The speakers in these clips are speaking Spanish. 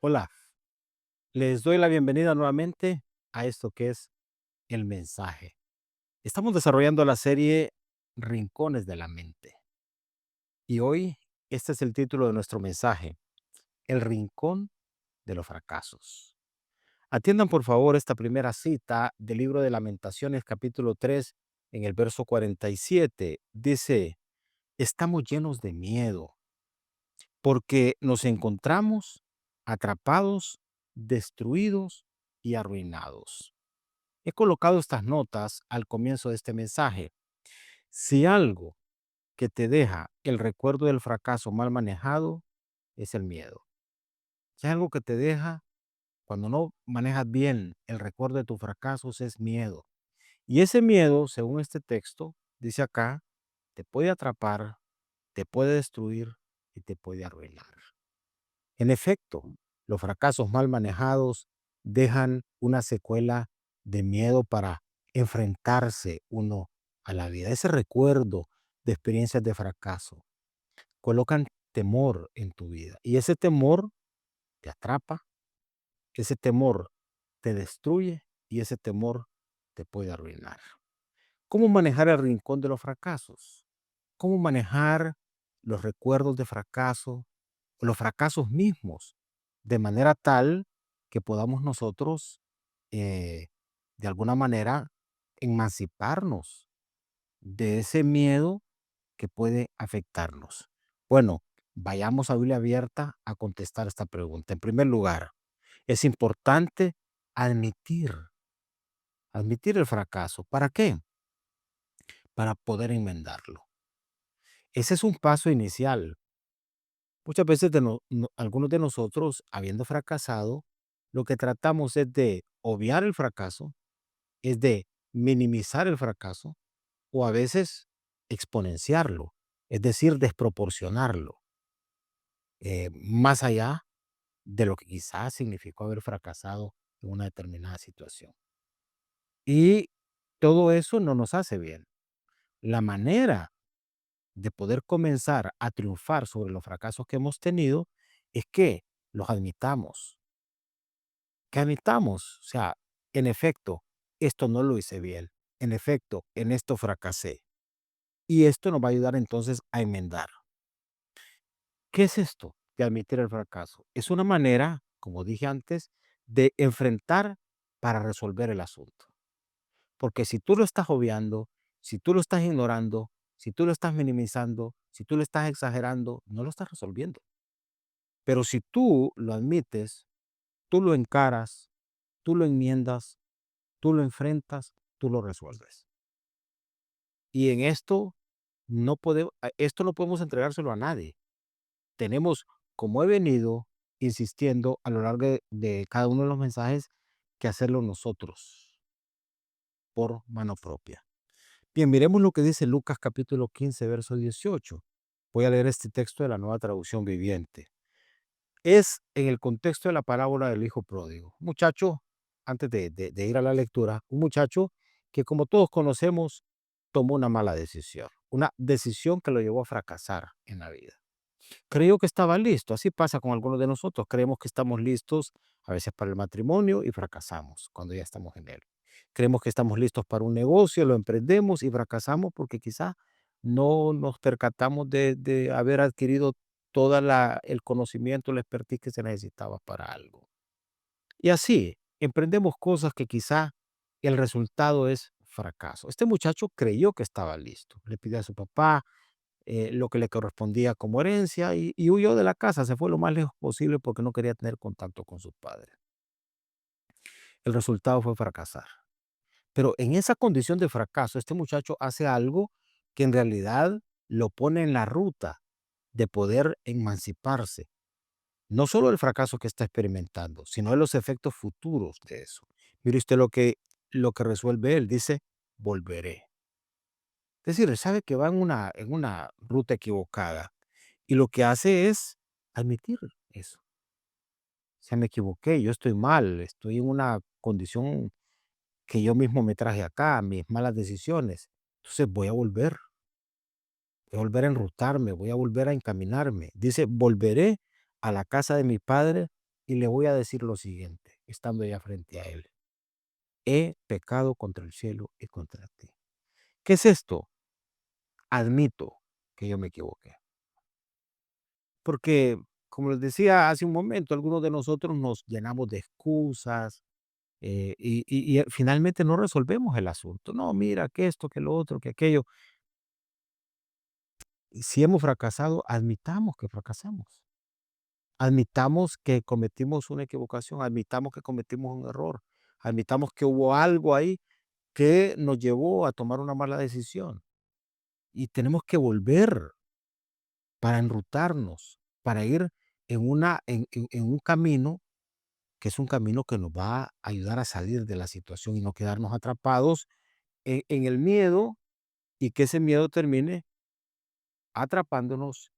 Hola, les doy la bienvenida nuevamente a esto que es el mensaje. Estamos desarrollando la serie Rincones de la Mente y hoy este es el título de nuestro mensaje, El Rincón de los Fracasos. Atiendan por favor esta primera cita del libro de Lamentaciones capítulo 3 en el verso 47. Dice, estamos llenos de miedo porque nos encontramos atrapados, destruidos y arruinados. He colocado estas notas al comienzo de este mensaje. Si algo que te deja el recuerdo del fracaso mal manejado es el miedo. Si algo que te deja cuando no manejas bien el recuerdo de tus fracasos es miedo. Y ese miedo, según este texto, dice acá, te puede atrapar, te puede destruir y te puede arruinar. En efecto, los fracasos mal manejados dejan una secuela de miedo para enfrentarse uno a la vida. Ese recuerdo de experiencias de fracaso colocan temor en tu vida y ese temor te atrapa, ese temor te destruye y ese temor te puede arruinar. ¿Cómo manejar el rincón de los fracasos? ¿Cómo manejar los recuerdos de fracaso, los fracasos mismos, de manera tal que podamos nosotros, eh, de alguna manera, emanciparnos de ese miedo que puede afectarnos? Bueno, vayamos a Biblia abierta a contestar esta pregunta. En primer lugar, es importante admitir, admitir el fracaso. ¿Para qué? Para poder enmendarlo. Ese es un paso inicial. Muchas veces algunos de nosotros, habiendo fracasado, lo que tratamos es de obviar el fracaso, es de minimizar el fracaso o a veces exponenciarlo, es decir, desproporcionarlo, más allá de lo que quizás significó haber fracasado en una determinada situación. Y todo eso no nos hace bien. La manera de poder comenzar a triunfar sobre los fracasos que hemos tenido es que los admitamos, o sea, en efecto, esto no lo hice bien, en efecto, en esto fracasé. Y esto nos va a ayudar entonces a enmendar. ¿Qué es esto de admitir el fracaso? Es una manera, como dije antes, de enfrentar para resolver el asunto. Porque si tú lo estás obviando, si tú lo estás ignorando, si tú lo estás minimizando, si tú lo estás exagerando, no lo estás resolviendo. Pero si tú lo admites, tú lo encaras, tú lo enmiendas, tú lo enfrentas, tú lo resuelves. Y en esto esto no podemos entregárselo a nadie. Tenemos, como he venido insistiendo a lo largo de cada uno de los mensajes, que hacerlo nosotros por mano propia. Bien, miremos lo que dice Lucas capítulo 15, verso 18. Voy a leer este texto de la Nueva Traducción Viviente. Es en el contexto de la parábola del hijo pródigo. Un muchacho, antes de ir a la lectura, un muchacho que como todos conocemos, tomó una mala decisión, una decisión que lo llevó a fracasar en la vida. Creyó que estaba listo, así pasa con algunos de nosotros, creemos que estamos listos a veces para el matrimonio y fracasamos cuando ya estamos en él. Creemos que estamos listos para un negocio, lo emprendemos y fracasamos porque quizá no nos percatamos de haber adquirido toda el conocimiento, la expertise que se necesitaba para algo. Y así, emprendemos cosas que quizá el resultado es fracaso. Este muchacho creyó que estaba listo. Le pidió a su papá lo que le correspondía como herencia y huyó de la casa. Se fue lo más lejos posible porque no quería tener contacto con sus padres. El resultado fue fracasar. Pero en esa condición de fracaso, este muchacho hace algo que en realidad lo pone en la ruta de poder emanciparse. No solo el fracaso que está experimentando, sino de los efectos futuros de eso. Mire usted lo que resuelve él, dice, volveré. Es decir, él sabe que va en una ruta equivocada y lo que hace es admitir eso. O sea, me equivoqué, yo estoy mal, estoy en una condición que yo mismo me traje acá, mis malas decisiones. Entonces voy a volver a enrutarme, voy a volver a encaminarme. Dice, volveré a la casa de mi padre y le voy a decir lo siguiente, estando ya frente a él. He pecado contra el cielo y contra ti. ¿Qué es esto? Admito que yo me equivoqué. Porque, como les decía hace un momento, algunos de nosotros nos llenamos de excusas, y finalmente no resolvemos el asunto. No, mira, que esto, que lo otro, que aquello. Y si hemos fracasado, admitamos que fracasamos. Admitamos que cometimos una equivocación, admitamos que cometimos un error, admitamos que hubo algo ahí que nos llevó a tomar una mala decisión. Y tenemos que volver para enrutarnos, para ir en un camino que es un camino que nos va a ayudar a salir de la situación y no quedarnos atrapados en el miedo, y que ese miedo termine atrapándonos,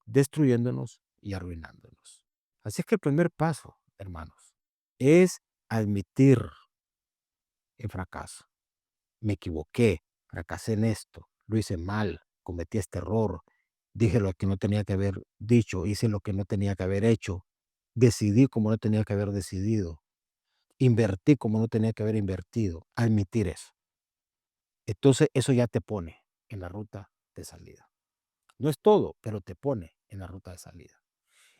destruyéndonos y arruinándonos. Así es que el primer paso, hermanos, es admitir el fracaso. Me equivoqué, fracasé en esto, lo hice mal, cometí este error, dije lo que no tenía que haber dicho, hice lo que no tenía que haber hecho, decidí como no tenía que haber decidido, invertí como no tenía que haber invertido. Admitir eso. Entonces eso ya te pone en la ruta de salida. No es todo, pero te pone en la ruta de salida.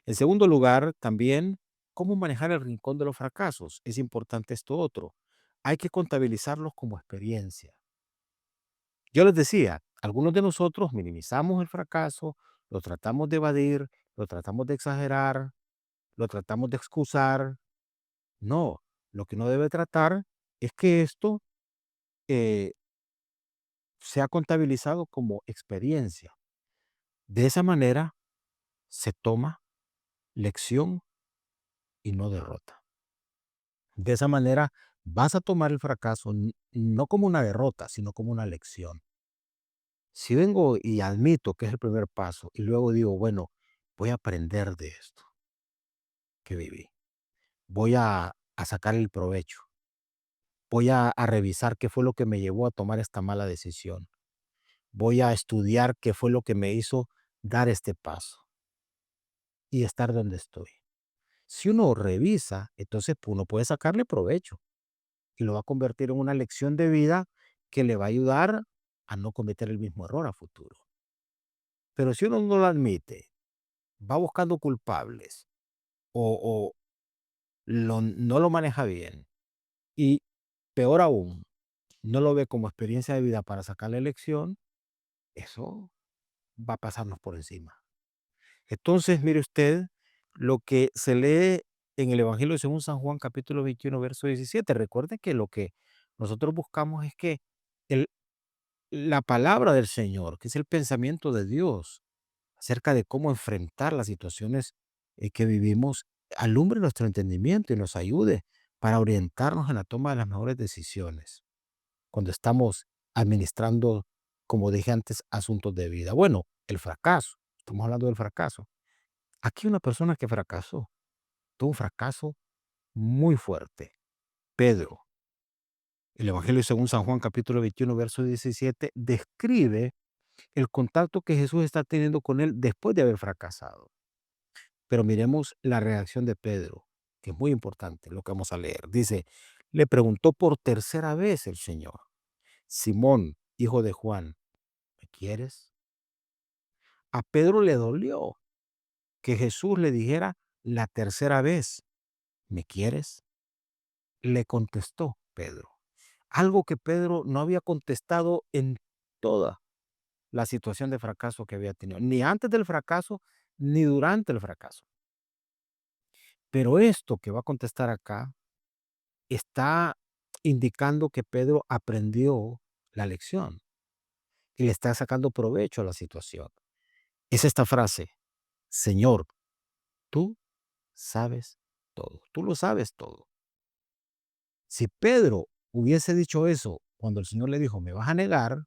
En segundo lugar, también, ¿cómo manejar el rincón de los fracasos? Es importante esto otro. Hay que contabilizarlos como experiencia. Yo les decía, algunos de nosotros minimizamos el fracaso, lo tratamos de evadir, lo tratamos de exagerar, lo tratamos de excusar. No, lo que uno debe tratar es que esto eh, sea contabilizado como experiencia. De esa manera se toma lección y no derrota. De esa manera vas a tomar el fracaso no como una derrota, sino como una lección. Si vengo y admito que es el primer paso y luego digo, bueno, voy a aprender de esto que viví, voy a sacar el provecho, voy a revisar qué fue lo que me llevó a tomar esta mala decisión, voy a estudiar qué fue lo que me hizo dar este paso y estar donde estoy. Si uno revisa, entonces pues, uno puede sacarle provecho y lo va a convertir en una lección de vida que le va a ayudar a no cometer el mismo error a futuro. Pero si uno no lo admite, va buscando culpables o no lo maneja bien y peor aún, no lo ve como experiencia de vida para sacar la lección, eso va a pasarnos por encima. Entonces, mire usted lo que se lee en el Evangelio según San Juan, capítulo 21 verso 17. Recuerde que lo que nosotros buscamos es que el la palabra del Señor, que es el pensamiento de Dios acerca de cómo enfrentar las situaciones, que vivimos, alumbre nuestro entendimiento y nos ayude para orientarnos en la toma de las mejores decisiones, cuando estamos administrando, como dije antes, asuntos de vida. Bueno, el fracaso, estamos hablando del fracaso. Aquí una persona que fracasó, tuvo un fracaso muy fuerte. Pedro, el Evangelio según San Juan, capítulo 21 verso 17 describe el contacto que Jesús está teniendo con él después de haber fracasado. Pero miremos la reacción de Pedro, que es muy importante lo que vamos a leer. Dice, le preguntó por tercera vez el Señor, Simón, hijo de Juan, ¿me quieres? A Pedro le dolió que Jesús le dijera la tercera vez, ¿me quieres? Le contestó Pedro. Algo que Pedro no había contestado en toda la situación de fracaso que había tenido, ni antes del fracaso, ni durante el fracaso. Pero esto que va a contestar acá está indicando que Pedro aprendió la lección y le está sacando provecho a la situación. Es esta frase, Señor, tú sabes todo, tú lo sabes todo. Si Pedro hubiese dicho eso cuando el Señor le dijo, me vas a negar,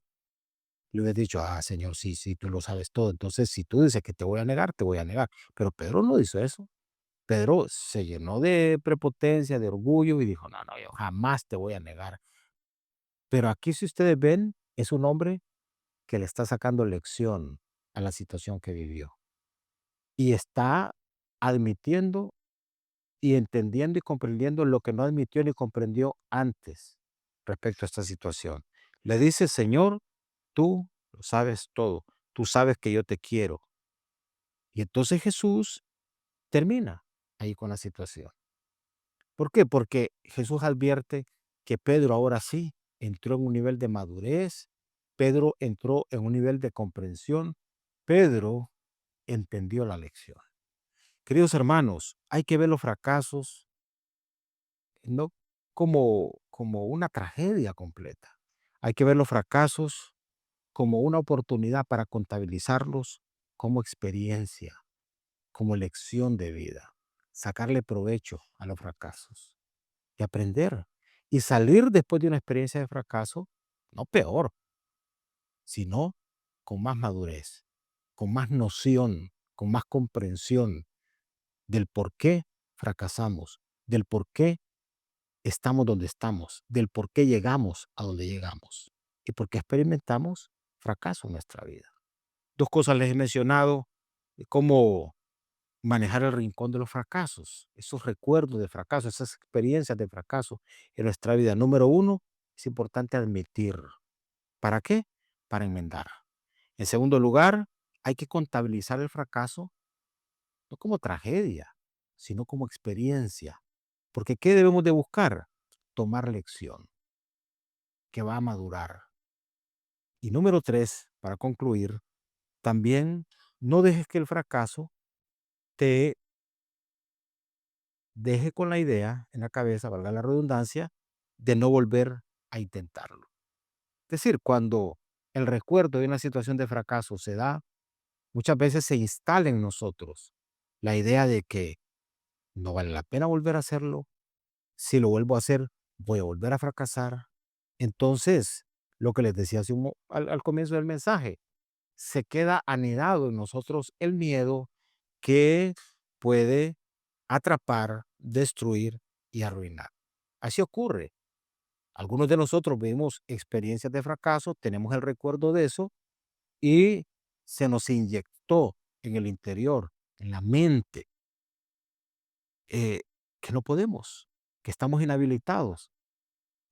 le hubiese dicho, ah, Señor, sí, sí, tú lo sabes todo. Entonces, si tú dices que te voy a negar, te voy a negar. Pero Pedro no hizo eso. Pedro se llenó de prepotencia, de orgullo y dijo, no, no, yo jamás te voy a negar. Pero aquí, si ustedes ven, es un hombre que le está sacando lección a la situación que vivió y está admitiendo y entendiendo y comprendiendo lo que no admitió ni comprendió antes respecto a esta situación. Le dice: Señor, tú lo sabes todo, tú sabes que yo te quiero. Y entonces Jesús termina ahí con la situación. ¿Por qué? Porque Jesús advierte que Pedro ahora sí entró en un nivel de madurez, Pedro entró en un nivel de comprensión, Pedro entendió la lección. Queridos hermanos, hay que ver los fracasos no como una tragedia completa. Hay que ver los fracasos como una oportunidad para contabilizarlos como experiencia, como lección de vida, sacarle provecho a los fracasos y aprender y salir después de una experiencia de fracaso, no peor, sino con más madurez, con más noción, con más comprensión del por qué fracasamos, del por qué estamos donde estamos, del por qué llegamos a donde llegamos y por qué experimentamos fracaso en nuestra vida. Dos cosas les he mencionado, cómo manejar el rincón de los fracasos, esos recuerdos de fracaso, esas experiencias de fracaso en nuestra vida. Número uno, es importante admitir. ¿Para qué? Para enmendar. En segundo lugar, hay que contabilizar el fracaso no como tragedia, sino como experiencia. Porque ¿qué debemos de buscar? Tomar lección, que va a madurar. Y número tres, para concluir, también no dejes que el fracaso te deje con la idea en la cabeza, valga la redundancia, de no volver a intentarlo. Es decir, cuando el recuerdo de una situación de fracaso se da, muchas veces se instala en nosotros la idea de que no vale la pena volver a hacerlo. Si lo vuelvo a hacer, voy a volver a fracasar. Entonces, lo que les decía al comienzo del mensaje, se queda anidado en nosotros el miedo que puede atrapar, destruir y arruinar. Así ocurre. Algunos de nosotros vivimos experiencias de fracaso, tenemos el recuerdo de eso y se nos inyectó en el interior, en la mente, eh, que no podemos, que estamos inhabilitados.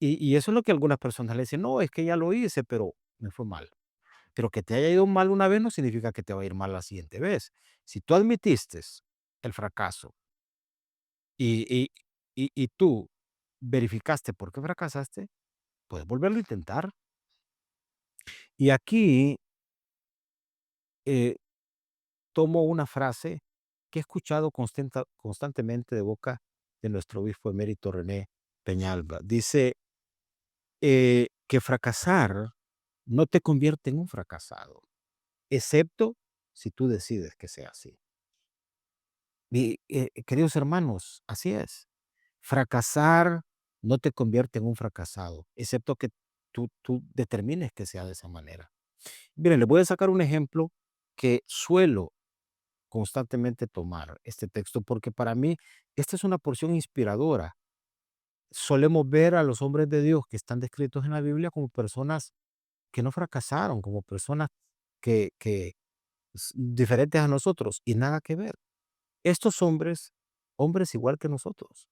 Y eso es lo que algunas personas le dicen, no, es que ya lo hice, pero me fue mal. Pero que te haya ido mal una vez no significa que te va a ir mal la siguiente vez. Si tú admitiste el fracaso y, y, y tú verificaste por qué fracasaste, puedes volverlo a intentar. Y aquí eh, tomo una frase que he escuchado constantemente de boca de nuestro obispo emérito René Peñalba. Dice que fracasar no te convierte en un fracasado, excepto si tú decides que sea así. Y, queridos hermanos, así es. Fracasar no te convierte en un fracasado, excepto que tú determines que sea de esa manera. Miren, les voy a sacar un ejemplo que suelo constantemente tomar este texto, porque para mí esta es una porción inspiradora. Solemos ver a los hombres de Dios que están descritos en la Biblia como personas que no fracasaron, como personas que diferentes a nosotros y nada que ver. Estos hombres, hombres igual que nosotros,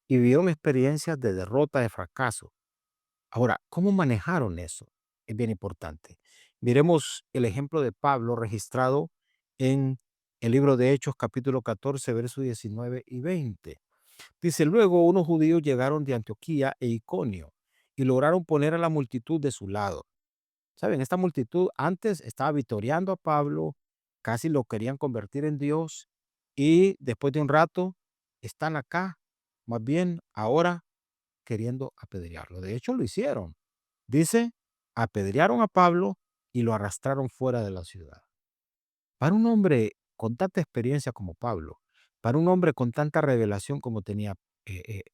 y vivieron experiencias de derrota, de fracaso. Ahora, ¿cómo manejaron eso? Es bien importante. Miremos el ejemplo de Pablo registrado en el libro de Hechos, capítulo 14, versos 19 y 20. Dice, luego unos judíos llegaron de Antioquía e Iconio y lograron poner a la multitud de su lado. Saben, esta multitud antes estaba vitoreando a Pablo, casi lo querían convertir en Dios y después de un rato están acá, más bien ahora queriendo apedrearlo. De hecho, lo hicieron. Dice, apedrearon a Pablo y lo arrastraron fuera de la ciudad. Para un hombre con tanta experiencia como Pablo, para un hombre con tanta revelación como tenía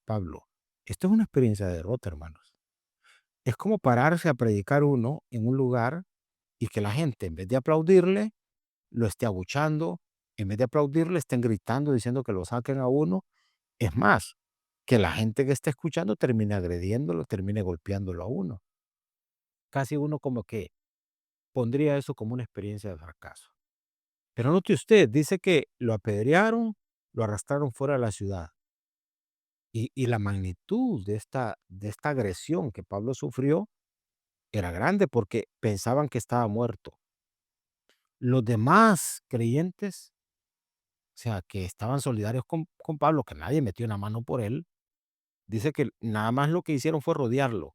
Pablo, esto es una experiencia de derrota, hermanos. Es como pararse a predicar uno en un lugar y que la gente, en vez de aplaudirle, lo esté abuchando, en vez de aplaudirle, estén gritando, diciendo que lo saquen a uno. Es más, que la gente que está escuchando termine agrediéndolo, termine golpeándolo a uno. Casi uno como que pondría eso como una experiencia de fracaso. Pero note usted, dice que lo apedrearon, lo arrastraron fuera de la ciudad. Y la magnitud de esta agresión que Pablo sufrió era grande porque pensaban que estaba muerto. Los demás creyentes, o sea, que estaban solidarios con Pablo, que nadie metió una mano por él, dice que nada más lo que hicieron fue rodearlo.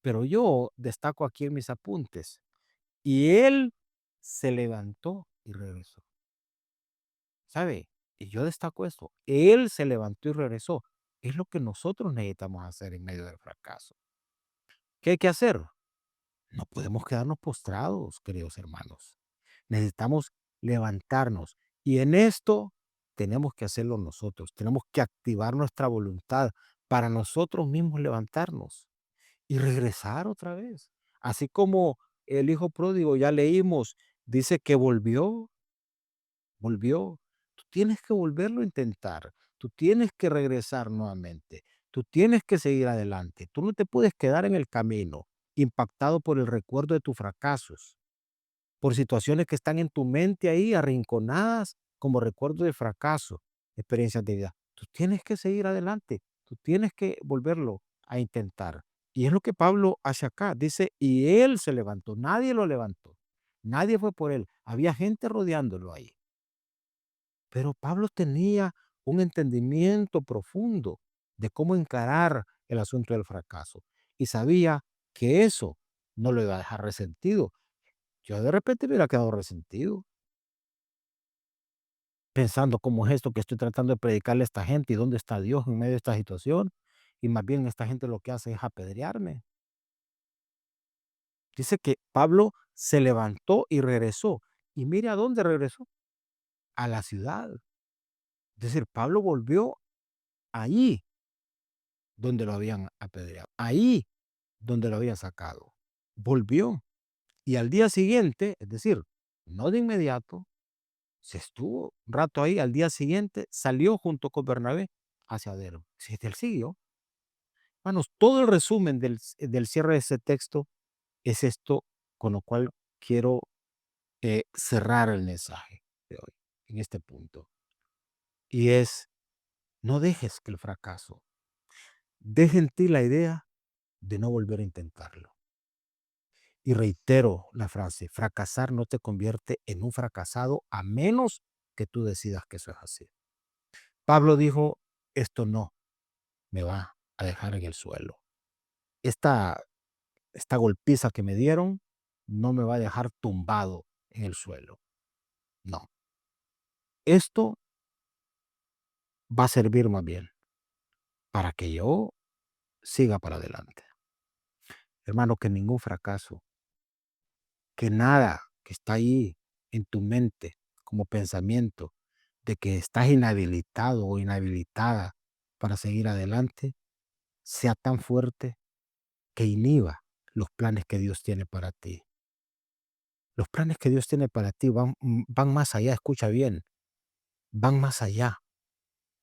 Pero yo destaco aquí en mis apuntes, y él se levantó y regresó, ¿sabe? Y yo destaco esto, él se levantó y regresó. Es lo que nosotros necesitamos hacer en medio del fracaso. ¿Qué hay que hacer? No podemos quedarnos postrados, queridos hermanos. Necesitamos levantarnos. Y en esto tenemos que hacerlo nosotros. Tenemos que activar nuestra voluntad para nosotros mismos levantarnos y regresar otra vez. Así como el hijo pródigo, ya leímos, dice que volvió. Tú tienes que volverlo a intentar. Tú tienes que regresar nuevamente. Tú tienes que seguir adelante. Tú no te puedes quedar en el camino impactado por el recuerdo de tus fracasos, por situaciones que están en tu mente ahí arrinconadas como recuerdos de fracaso, experiencias de vida. Tú tienes que seguir adelante. Tú tienes que volverlo a intentar. Y es lo que Pablo hace acá. Dice, y él se levantó. Nadie lo levantó. Nadie fue por él. Había gente rodeándolo ahí. Pero Pablo tenía un entendimiento profundo de cómo encarar el asunto del fracaso y sabía que eso no lo iba a dejar resentido. Yo de repente me hubiera quedado resentido, pensando cómo es esto que estoy tratando de predicarle a esta gente y dónde está Dios en medio de esta situación. Y más bien esta gente lo que hace es apedrearme. Dice que Pablo se levantó y regresó. Y mire a dónde regresó, a la ciudad. Es decir, Pablo volvió allí donde lo habían apedreado, ahí donde lo habían sacado. Volvió. Y al día siguiente, es decir, no de inmediato, se estuvo un rato ahí, al día siguiente salió junto con Bernabé hacia Derbe. Sí, él siguió. Hermanos, todo el resumen del cierre de ese texto es esto con lo cual quiero cerrar el mensaje de hoy, en este punto. Y es, no dejes que el fracaso deje en ti la idea de no volver a intentarlo. Y reitero la frase, fracasar no te convierte en un fracasado a menos que tú decidas que eso es así. Pablo dijo, esto no me va a dejar en el suelo. Esta, esta golpiza que me dieron no me va a dejar tumbado en el suelo. No, esto va a servir más bien para que yo siga para adelante. Hermano, que ningún fracaso, que nada que está ahí en tu mente como pensamiento de que estás inhabilitado o inhabilitada para seguir adelante, sea tan fuerte que inhiba los planes que Dios tiene para ti. Los planes que Dios tiene para ti van más allá, escucha bien, van más allá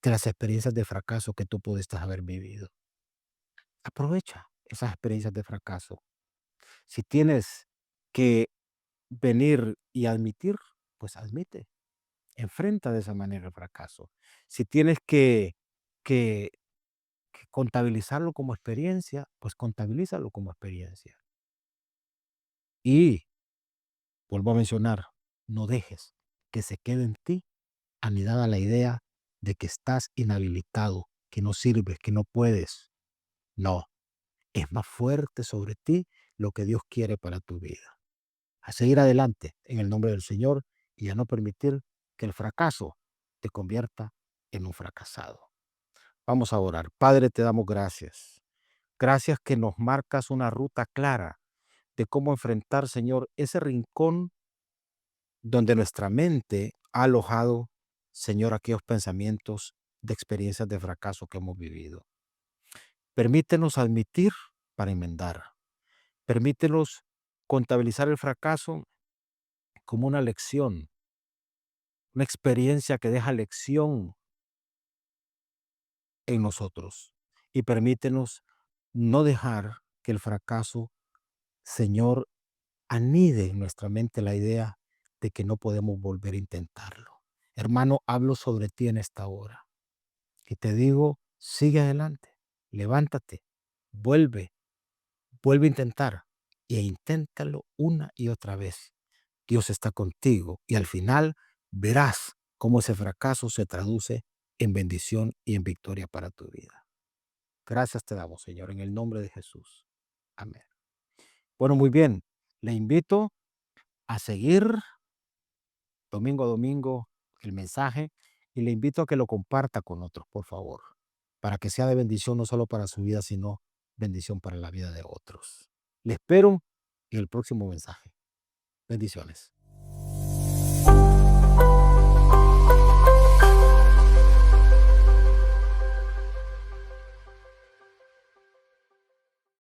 de las experiencias de fracaso que tú pudiste haber vivido. Aprovecha esas experiencias de fracaso. Si tienes que venir y admitir, pues admite, enfrenta de esa manera el fracaso. Si tienes que, que contabilizarlo como experiencia, pues contabilízalo como experiencia. Y vuelvo a mencionar, no dejes que se quede en ti anidada la idea de que estás inhabilitado, que no sirves, que no puedes. No, es más fuerte sobre ti lo que Dios quiere para tu vida. A seguir adelante en el nombre del Señor y a no permitir que el fracaso te convierta en un fracasado. Vamos a orar. Padre, te damos gracias. Gracias que nos marcas una ruta clara de cómo enfrentar, Señor, ese rincón donde nuestra mente ha alojado, Señor, aquellos pensamientos de experiencias de fracaso que hemos vivido. Permítenos admitir para enmendar. Permítenos contabilizar el fracaso como una lección, una experiencia que deja lección en nosotros. Y permítenos no dejar que el fracaso, Señor, anide en nuestra mente la idea de que no podemos volver a intentarlo. Hermano, hablo sobre ti en esta hora y te digo sigue adelante, levántate, vuelve, vuelve a intentar e inténtalo una y otra vez. Dios está contigo y al final verás cómo ese fracaso se traduce en bendición y en victoria para tu vida. Gracias te damos, Señor, en el nombre de Jesús. Amén. Bueno, muy bien. Le invito a seguir domingo a domingo el mensaje y le invito a que lo comparta con otros, por favor, para que sea de bendición no solo para su vida, sino bendición para la vida de otros. Le espero en el próximo mensaje. Bendiciones.